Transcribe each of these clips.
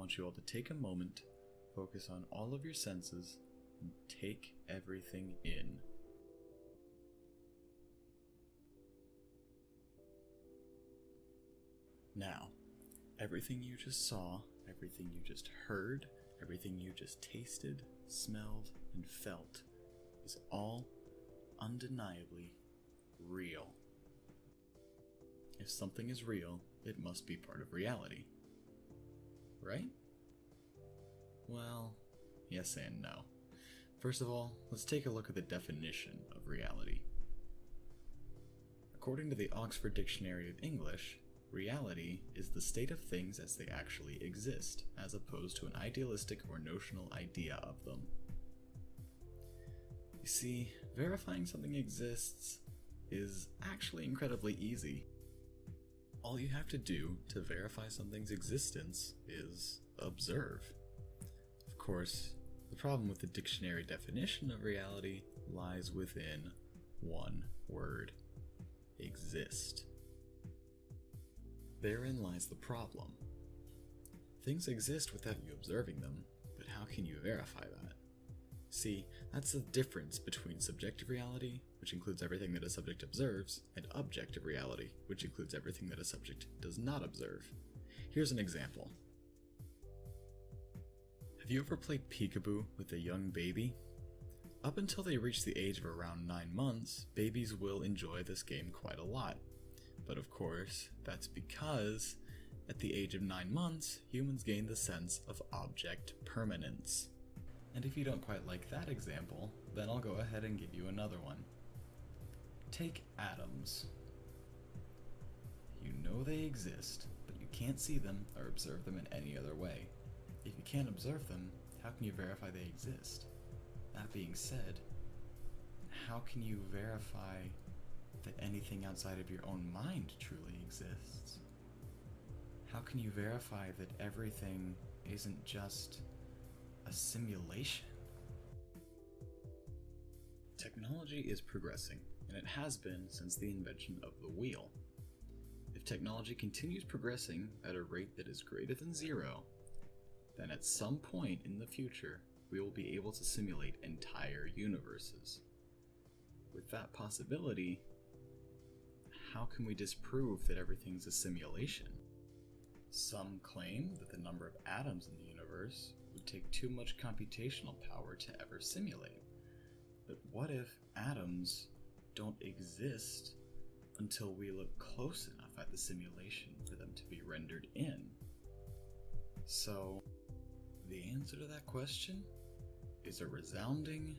want you all to take a moment, focus on all of your senses, and take everything in. Now, everything you just saw, everything you just heard, everything you just tasted, smelled, and felt is all undeniably real. If something is real, it must be part of reality. Right? Well, yes and no. First of all, let's take a look at the definition of reality. According to the Oxford Dictionary of English, reality is the state of things as they actually exist, as opposed to an idealistic or notional idea of them. You see, verifying something exists is actually incredibly easy. All you have to do to verify something's existence is observe. Of course, the problem with the dictionary definition of reality lies within one word: exist. Therein lies the problem. Things exist without you observing them, but how can you verify that? See, that's the difference between subjective reality, which includes everything that a subject observes, and objective reality, which includes everything that a subject does not observe. Here's an example. Have you ever played peekaboo with a young baby? Up until they reach the age of around 9 months, babies will enjoy this game quite a lot. But of course, that's because at the age of 9 months, humans gain the sense of object permanence. And if you don't quite like that example, then I'll go ahead and give you another one. Take atoms. You know they exist, but you can't see them or observe them in any other way. If you can't observe them, how can you verify they exist? That being said, how can you verify that anything outside of your own mind truly exists? How can you verify that everything isn't just a simulation? Technology is progressing, and it has been since the invention of the wheel. If technology continues progressing at a rate that is greater than 0, then at some point in the future, we will be able to simulate entire universes. With that possibility, how can we disprove that everything's a simulation? Some claim that the number of atoms in the universe would take too much computational power to ever simulate. But what if atoms don't exist until we look close enough at the simulation for them to be rendered in? So, the answer to that question is a resounding,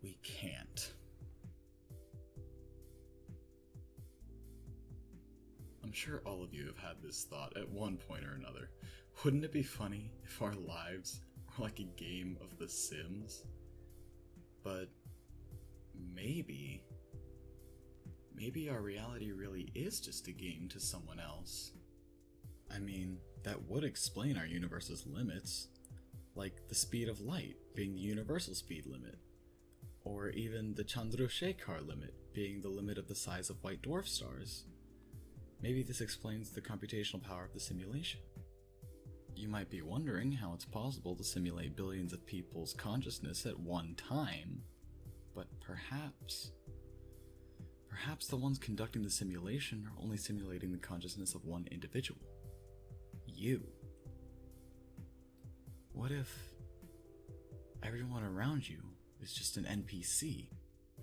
we can't. I'm sure all of you have had this thought at one point or another. Wouldn't it be funny if our lives were like a game of The Sims? But maybe our reality really is just a game to someone else. I mean, that would explain our universe's limits, like the speed of light being the universal speed limit, or even the Chandrasekhar limit being the limit of the size of white dwarf stars. Maybe this explains the computational power of the simulation. You might be wondering how it's possible to simulate billions of people's consciousness at one time, but perhaps the ones conducting the simulation are only simulating the consciousness of one individual. You. What if everyone around you is just an NPC,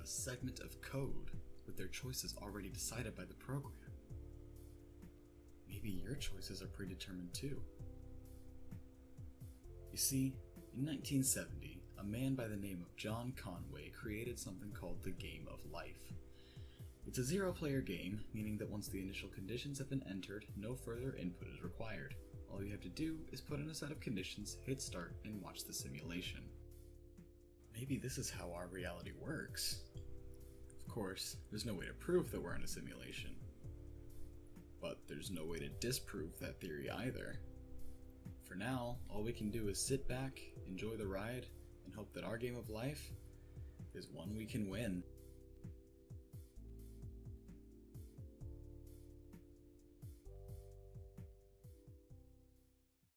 a segment of code with their choices already decided by the program? Maybe your choices are predetermined too. You see, in 1970, a man by the name of John Conway created something called the Game of Life. It's a 0-player game, meaning that once the initial conditions have been entered, no further input is required. All you have to do is put in a set of conditions, hit start, and watch the simulation. Maybe this is how our reality works. Of course, there's no way to prove that we're in a simulation. But there's no way to disprove that theory either. For now, all we can do is sit back, enjoy the ride, and hope that our game of life is one we can win.